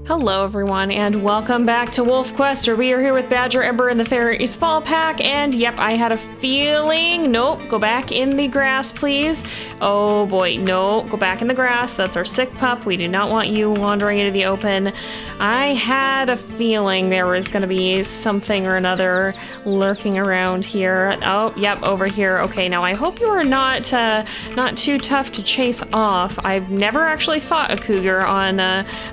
Hello everyone, and welcome back to WolfQuest, where we are here with Badger, Ember, and the Fairies Fall Pack, and yep, I had a feeling... Nope, go back in the grass, please. Oh boy, no, go back in the grass. That's our sick pup. We do not want you wandering into the open. I had a feeling there was going to be something or another lurking around here. Oh, yep, over here. Okay, now I hope you are not too tough to chase off. I've never actually fought a cougar on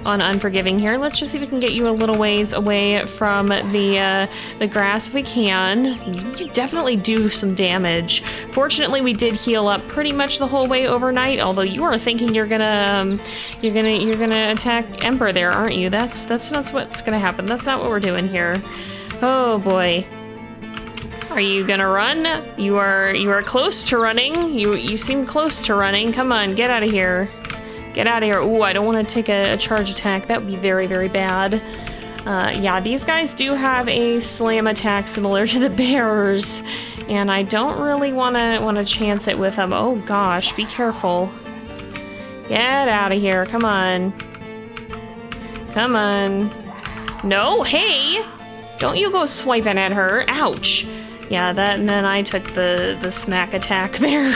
Unforgiving here. Let's just see if we can get you a little ways away from the grass if we can. You definitely do some damage. Fortunately, we did heal up pretty much the whole way overnight, although you are thinking you're gonna attack Ember there, aren't you? That's not what's gonna happen. That's not what we're doing here. Oh boy. Are you gonna run? You are close to running. You seem close to running. Come on, get out of here. Get out of here. Ooh, I don't want to take a charge attack. That would be very, very bad. Yeah, these guys do have a slam attack similar to the bears, and I don't really want to chance it with them. Oh gosh, be careful. Get out of here. Come on. Come on. No, hey! Don't you go swiping at her. Ouch. Yeah, and then I took the smack attack there.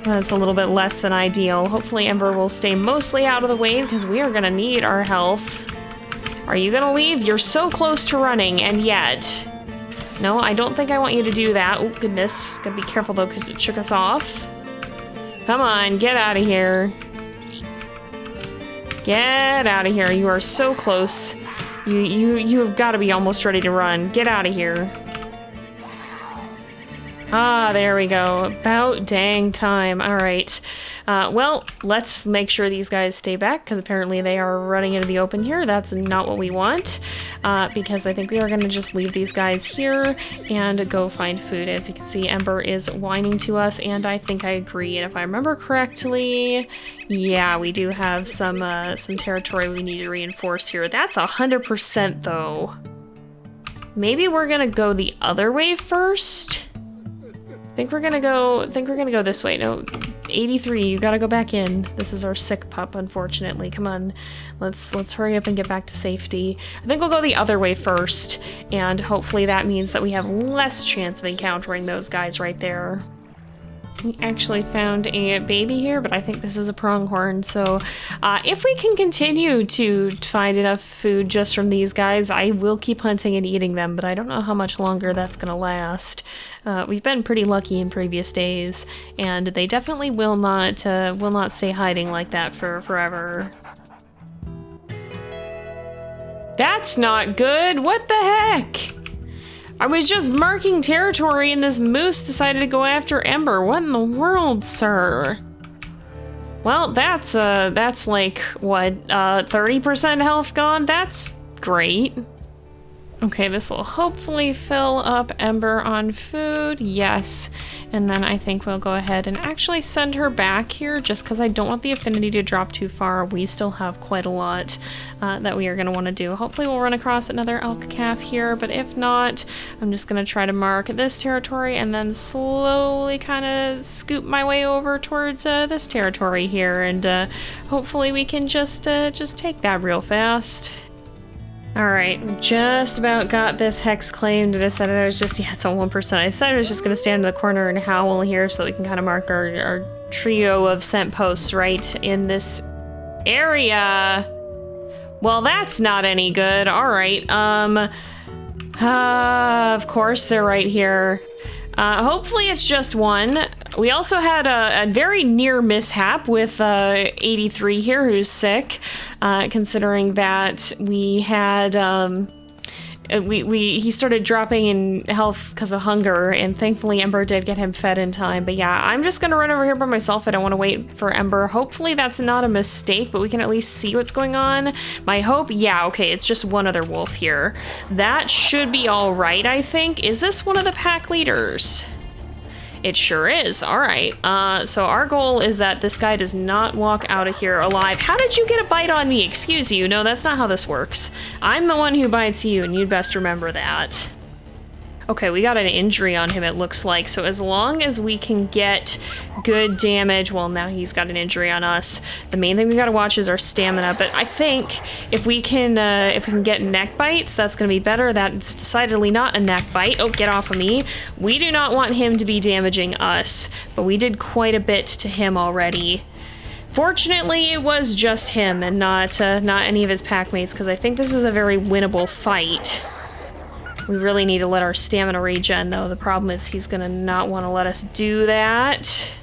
That's a little bit less than ideal. Hopefully Ember will stay mostly out of the way because we are gonna need our health. Are you gonna leave? You're so close to running, and yet... No, I don't think I want you to do that. Oh, goodness. Gotta be careful, though, because it shook us off. Come on, get out of here. Get out of here. You are so close. You've got to be almost ready to run. Get out of here. Ah, there we go. About dang time. All right. Well, let's make sure these guys stay back, because apparently they are running into the open here. That's not what we want, because I think we are going to just leave these guys here and go find food. As you can see, Ember is whining to us, and I think I agree. And if I remember correctly, yeah, we do have some territory we need to reinforce here. That's 100% though. Maybe we're going to go the other way first. I think we're gonna go this way. No, 83, you gotta go back in. This is our sick pup, unfortunately. Come on, let's hurry up and get back to safety. I think we'll go the other way first, and hopefully that means that we have less chance of encountering those guys right there. We actually found a baby here, but I think this is a pronghorn, so if we can continue to find enough food just from these guys, I will keep hunting and eating them, but I don't know how much longer that's gonna last. We've been pretty lucky in previous days, and they definitely will not stay hiding like that for forever. That's not good! What the heck? I was just marking territory and this moose decided to go after Ember. What in the world, sir? Well, that's like, what, 30% health gone? That's great. Okay, this will hopefully fill up Ember on food. Yes. And then I think we'll go ahead and actually send her back here just because I don't want the affinity to drop too far. We still have quite a lot that we are going to want to do. Hopefully we'll run across another elk calf here, but if not, I'm just going to try to mark this territory and then slowly kind of scoop my way over towards this territory here, and hopefully we can just take that real fast. Alright, just about got this hex claimed. I decided I was just, yeah, it's on 1%. I decided I was just going to stand in the corner and howl here so we can kind of mark our trio of scent posts right in this area. Well, that's not any good. Alright, of course they're right here. Hopefully it's just one. We also had a very near mishap with 83 here, who's sick, considering that we had he started dropping in health because of hunger, and thankfully Ember did get him fed in time. But yeah, I'm just gonna run over here by myself. I don't want to wait for Ember. Hopefully that's not a mistake, but we can at least see what's going on. My hope, yeah, okay, it's just one other wolf here. That should be all right, I think. Is this one of the pack leaders? It sure is. All right. So our goal is that this guy does not walk out of here alive. How did you get a bite on me? Excuse you. No, that's not how this works. I'm the one who bites you, and you'd best remember that. Okay, we got an injury on him, it looks like. So as long as we can get good damage, well, now he's got an injury on us. The main thing we gotta watch is our stamina. But I think if we can get neck bites, that's gonna be better. That's decidedly not a neck bite. Oh, get off of me. We do not want him to be damaging us, but we did quite a bit to him already. Fortunately, it was just him and not any of his pack mates, because I think this is a very winnable fight. We really need to let our stamina regen, though. The problem is he's gonna not want to let us do that.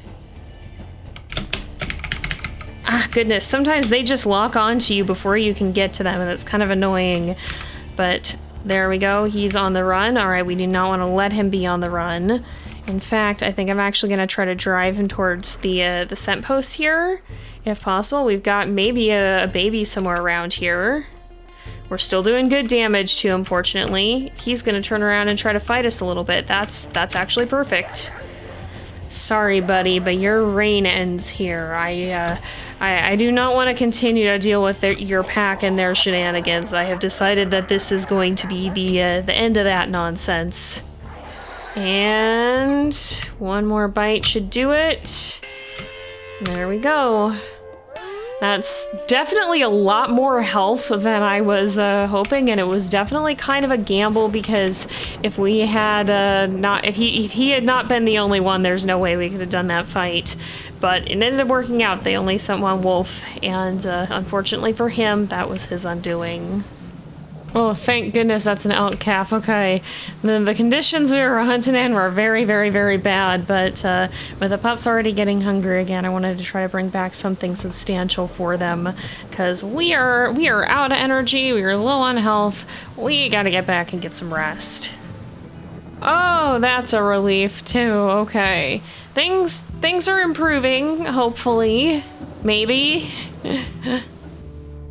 Ah, goodness. Sometimes they just lock onto you before you can get to them, and it's kind of annoying. But there we go. He's on the run. All right, we do not want to let him be on the run. In fact, I think I'm actually going to try to drive him towards the scent post here, if possible. We've got maybe a baby somewhere around here. We're still doing good damage to him, fortunately. He's going to turn around and try to fight us a little bit. That's actually perfect. Sorry, buddy, but your reign ends here. I do not want to continue to deal with your pack and their shenanigans. I have decided that this is going to be the end of that nonsense. And one more bite should do it. There we go. That's definitely a lot more health than I was hoping, and it was definitely kind of a gamble, because if we had if he had not been the only one, there's no way we could have done that fight. But it ended up working out. They only sent one wolf, and unfortunately for him, that was his undoing. Oh, thank goodness that's an elk calf. Okay. The conditions we were hunting in were very, very, very bad, but with the pups already getting hungry again, I wanted to try to bring back something substantial for them, because we are out of energy, we are low on health, we gotta get back and get some rest. Oh, that's a relief too. Okay. Things are improving, hopefully. Maybe.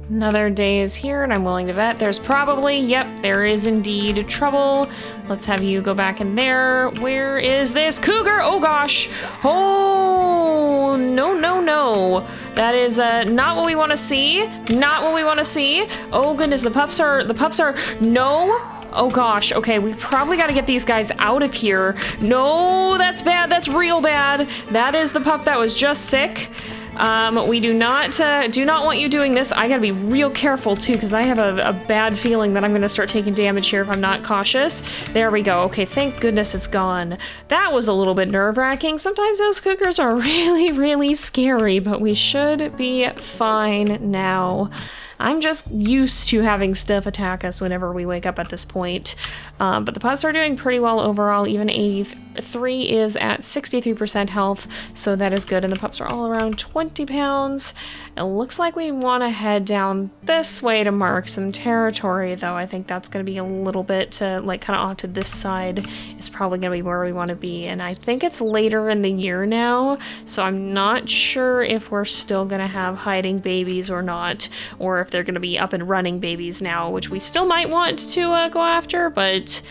Another day is here, and I'm willing to bet there's probably, yep, there is indeed trouble. Let's have you go back in there. Where is this cougar? Oh gosh. Oh, no, no, no. That is not what we want to see. Not what we want to see. Oh goodness, the pups are, no. Oh gosh, okay, we probably got to get these guys out of here. No, that's bad, that's real bad. That is the pup that was just sick. We do not want you doing this. I gotta be real careful too, because I have a bad feeling that I'm gonna start taking damage here if I'm not cautious. There we go. Okay, thank goodness it's gone. That was a little bit nerve-wracking. Sometimes those cougars are really, really scary, but we should be fine now. I'm just used to having stuff attack us whenever we wake up at this point. But the pups are doing pretty well overall. Even 83 is at 63% health, so that is good. And the pups are all around 20 pounds. It looks like we want to head down this way to mark some territory, though. I think that's going to be a little bit, like, kind of off to this side. It's probably going to be where we want to be. And I think it's later in the year now, so I'm not sure if we're still going to have hiding babies or not, or if they're going to be up and running babies now, which we still might want to go after, but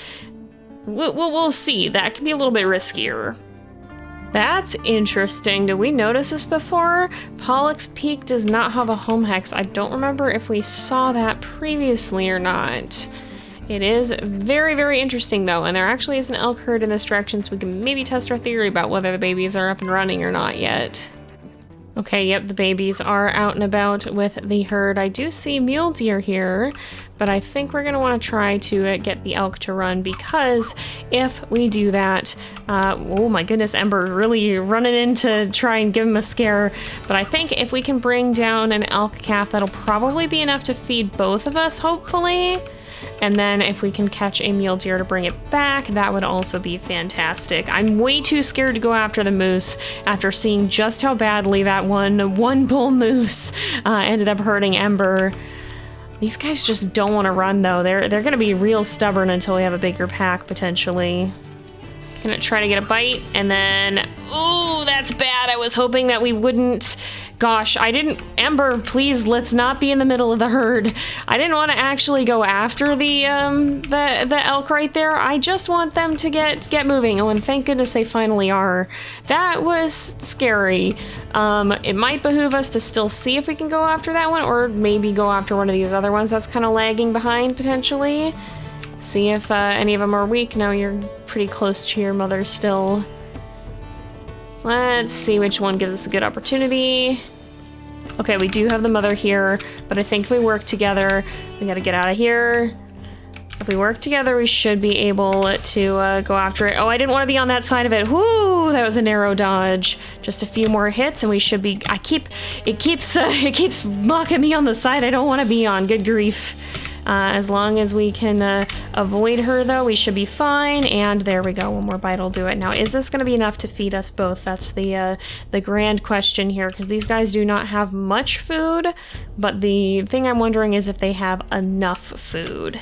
we'll see. That can be a little bit riskier. That's interesting. Did we notice this before? Pollock's Peak does not have a home hex. I don't remember if we saw that previously or not. It is very, very interesting though, and there actually is an elk herd in this direction, so we can maybe test our theory about whether the babies are up and running or not yet. Okay, yep, the babies are out and about with the herd. I do see mule deer here, but I think we're going to want to try to get the elk to run, because if we do that, oh my goodness, Ember really running in to try and give him a scare. But I think if we can bring down an elk calf, that'll probably be enough to feed both of us, hopefully. And then if we can catch a mule deer to bring it back, that would also be fantastic. I'm way too scared to go after the moose after seeing just how badly that one bull moose ended up hurting Ember. These guys just don't want to run though. They're going to be real stubborn until we have a bigger pack potentially. Gonna try to get a bite, and then, ooh, that's bad. I was hoping that we wouldn't. Gosh, I didn't. Ember, please, let's not be in the middle of the herd. I didn't want to actually go after the elk right there. I just want them to get moving. Oh, and thank goodness they finally are. That was scary. It might behoove us to still see if we can go after that one, or maybe go after one of these other ones that's kind of lagging behind potentially. See if any of them are weak. No, you're pretty close to your mother still. Let's see which one gives us a good opportunity. Okay, we do have the mother here, but I think if we work together, we gotta get out of here. If we work together, we should be able to go after it. Oh, I didn't want to be on that side of it. Whoo, that was a narrow dodge. Just a few more hits and we should be, it keeps mocking me on the side I don't want to be on. Good grief. As long as we can avoid her, though, we should be fine. And there we go. One more bite will do it. Now, is this going to be enough to feed us both? That's the grand question here, because these guys do not have much food. But the thing I'm wondering is if they have enough food.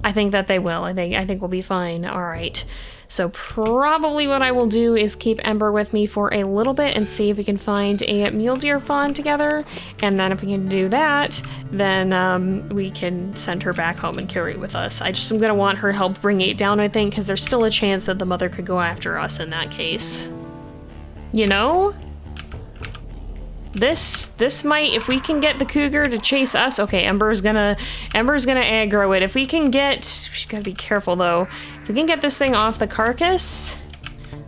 I think that they will. I think we'll be fine. All right. So probably what I will do is keep Ember with me for a little bit and see if we can find a mule deer fawn together. And then if we can do that, then we can send her back home and carry it with us. I just am going to want her help bring it down, I think, because there's still a chance that the mother could go after us in that case. You know? This might, if we can get the cougar to chase us. Okay, Ember's gonna aggro it. If we can get, we gotta be careful though. If we can get this thing off the carcass,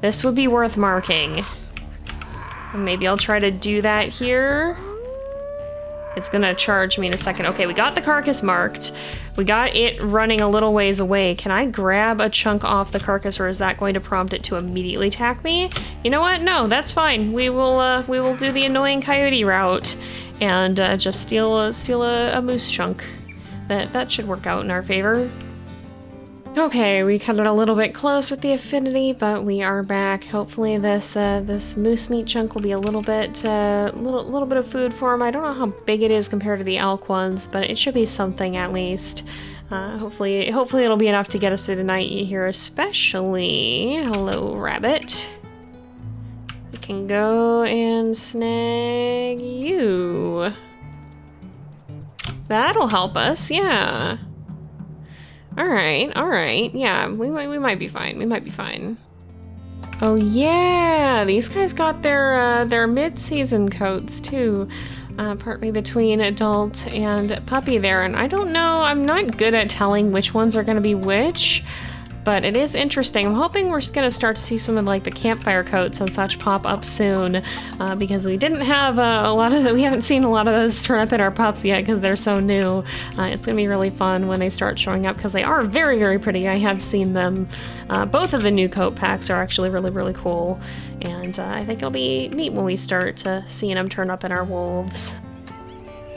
this would be worth marking. And maybe I'll try to do that here. It's gonna charge me in a second. Okay, we got the carcass marked. We got it running a little ways away. Can I grab a chunk off the carcass, or is that going to prompt it to immediately attack me? You know what? No, that's fine. We will do the annoying coyote route and just steal a moose chunk. That should work out in our favor. Okay, we cut it a little bit close with the affinity, but we are back. Hopefully this moose meat chunk will be a little bit of food for him. I don't know how big it is compared to the elk ones, but it should be something at least. Hopefully it'll be enough to get us through the night here, especially, hello rabbit. We can go and snag you. That'll help us, yeah. All right. Yeah, we might be fine. We might be fine. Oh yeah, these guys got their mid-season coats too, partway between adult and puppy there. And I don't know, I'm not good at telling which ones are going to be which, but it is interesting. I'm hoping we're going to start to see some of like the campfire coats and such pop up soon, because we didn't have we haven't seen a lot of those turn up in our pups yet because they're so new. It's going to be really fun when they start showing up because they are very, very pretty. I have seen them. Both of the new coat packs are actually really, really cool, and I think it'll be neat when we start seeing them turn up in our wolves.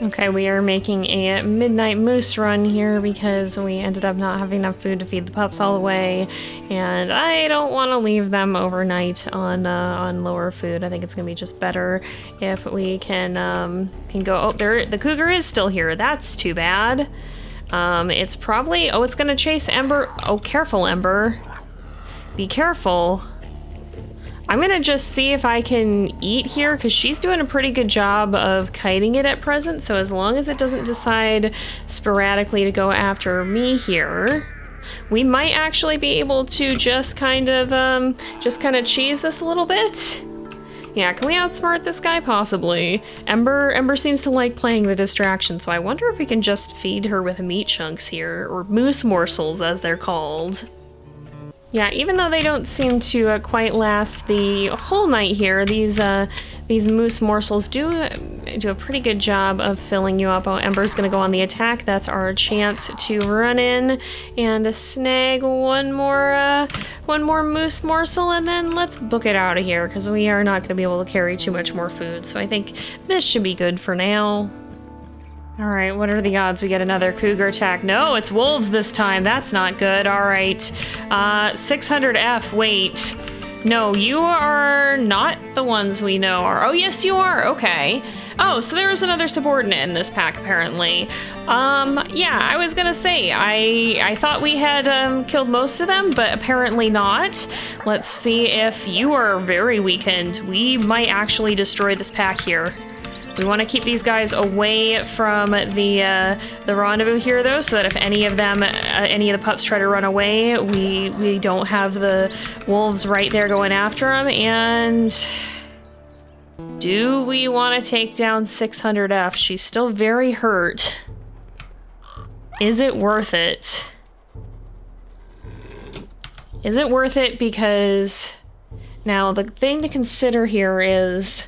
Okay, we are making a midnight moose run here because we ended up not having enough food to feed the pups all the way, and I don't want to leave them overnight on lower food. I think it's gonna be just better if we can go. Oh, the cougar is still here. That's too bad. It's probably, oh, it's gonna chase Ember. Oh, careful, Ember. Be careful. I'm gonna just see if I can eat here, because she's doing a pretty good job of kiting it at present, so as long as it doesn't decide sporadically to go after me here, we might actually be able to just kind of cheese this a little bit. Yeah, can we outsmart this guy? Possibly. Ember seems to like playing the distraction, so I wonder if we can just feed her with meat chunks here, or moose morsels as they're called. Yeah, even though they don't seem to quite last the whole night here, these moose morsels do a pretty good job of filling you up. Oh, Ember's gonna go on the attack. That's our chance to run in and snag one more moose morsel, and then let's book it out of here because we are not gonna be able to carry too much more food. So I think this should be good for now. All right, what are the odds we get another cougar attack? No, it's wolves this time. That's not good. All right, 600F, wait. No, you are not the ones we know are. Oh, yes, you are. Okay. Oh, so there was another subordinate in this pack, apparently. Yeah, I was gonna say, I thought we had killed most of them, but apparently not. Let's see if you are very weakened. We might actually destroy this pack here. We want to keep these guys away from the rendezvous here, though, so that if any of the pups try to run away, we don't have the wolves right there going after them. And do we want to take down 600F? She's still very hurt. Is it worth it? Is it worth it? Because now the thing to consider here is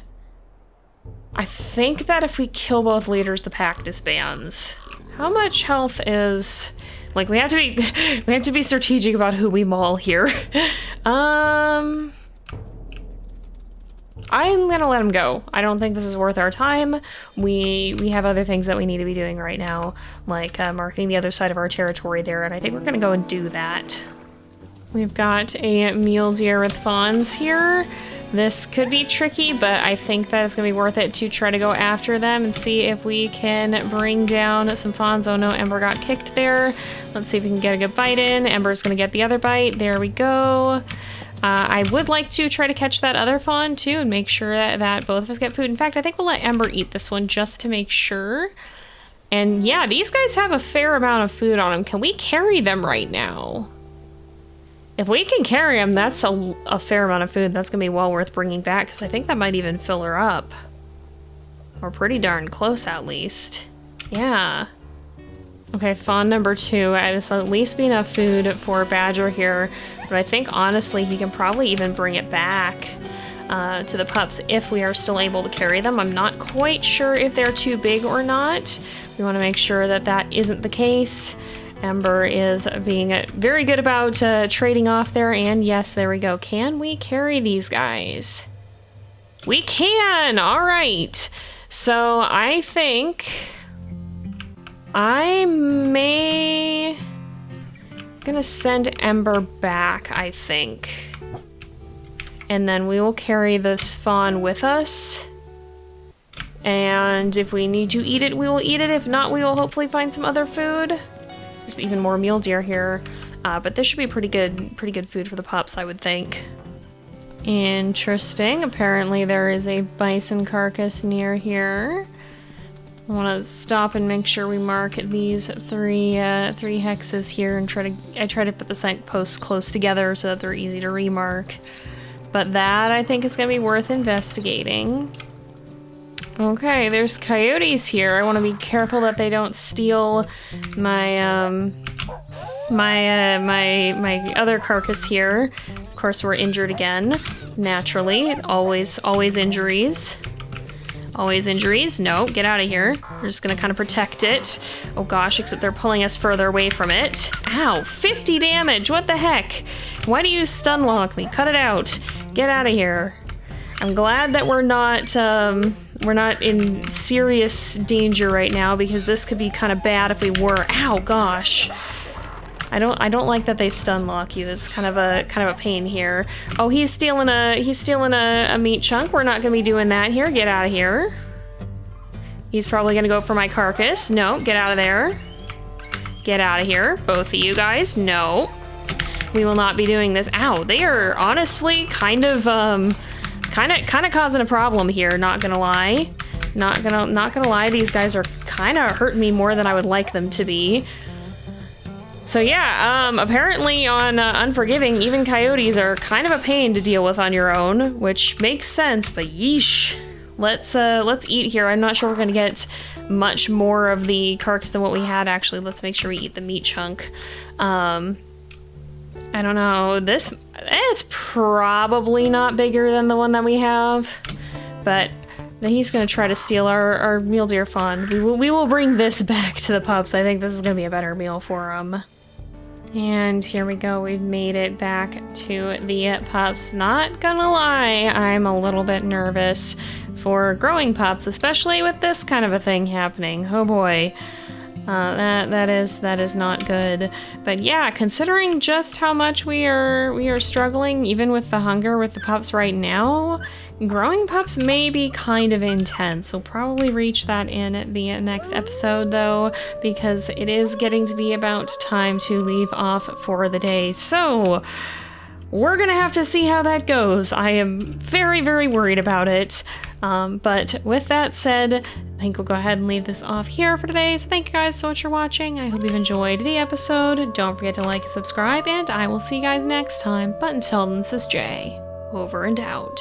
I think that if we kill both leaders, the pack disbands. How much health is... Like, we have to be strategic about who we maul here. I'm gonna let him go. I don't think this is worth our time. We have other things that we need to be doing right now, like marking the other side of our territory there, and I think we're gonna go and do that. We've got a mule deer with fawns here. This could be tricky, but I think that it's gonna be worth it to try to go after them and see if we can bring down some fawns. Oh no, Ember got kicked there. Let's see if we can get a good bite in. Ember's gonna get the other bite. There we go. I would like to try to catch that other fawn too and make sure that both of us get food. In fact, I think we'll let Ember eat this one just to make sure. And yeah, these guys have a fair amount of food on them. Can we carry them right now? If we can carry them, that's a fair amount of food. That's gonna be well worth bringing back, because I think that might even fill her up. Or pretty darn close, at least. Yeah. Okay, fawn number 2. This will at least be enough food for Badger here. But I think, honestly, he can probably even bring it back to the pups if we are still able to carry them. I'm not quite sure if they're too big or not. We want to make sure that that isn't the case. Ember is being very good about trading off there, and yes, there we go. Can we carry these guys? We can! Alright. So I think I'm gonna send Ember back, I think. And then we will carry this fawn with us. And if we need to eat it, we will eat it. If not, we will hopefully find some other food. There's even more mule deer here, but this should be pretty good food for the pups, I would think. Interesting. Apparently there is a bison carcass near here. I want to stop and make sure we mark these three hexes here and I try to put the signposts close together so that they're easy to remark. But that I think is going to be worth investigating. Okay, there's coyotes here. I want to be careful that they don't steal my my other carcass here. Of course, we're injured again. Naturally, always injuries. Always injuries. No, get out of here. We're just gonna kind of protect it. Oh gosh, except they're pulling us further away from it. Ow, 50 damage. What the heck? Why do you stun lock me? Cut it out. Get out of here. I'm glad that we're not in serious danger right now, because this could be kind of bad if we were. Ow, gosh. I don't like that they stun lock you. That's kind of a pain here. Oh, he's stealing a meat chunk. We're not gonna be doing that here. Get out of here. He's probably gonna go for my carcass. No, get out of there. Get out of here, both of you guys. No, we will not be doing this. Ow, they are honestly kind of causing a problem here, not gonna lie. Not gonna lie, these guys are kind of hurting me more than I would like them to be. So yeah, apparently on Unforgiving, even coyotes are kind of a pain to deal with on your own, which makes sense, but yeesh. Let's eat here. I'm not sure we're gonna get much more of the carcass than what we had, actually. Let's make sure we eat the meat chunk. I don't know, it's probably not bigger than the one that we have, but he's gonna try to steal our mule deer fawn. We will bring this back to the pups. I think this is gonna be a better meal for them. And here we go, we've made it back to the pups. Not gonna lie, I'm a little bit nervous for growing pups, especially with this kind of a thing happening. Oh boy. That is not good. But yeah, considering just how much we are struggling, even with the hunger with the pups right now, growing pups may be kind of intense. We'll probably reach that in the next episode though, because it is getting to be about time to leave off for the day. So we're gonna have to see how that goes. I am very, very worried about it. But with that said, I think we'll go ahead and leave this off here for today. So thank you guys so much for watching. I hope you've enjoyed the episode. Don't forget to like and subscribe, and I will see you guys next time. But until then, this is Jay. Over and out.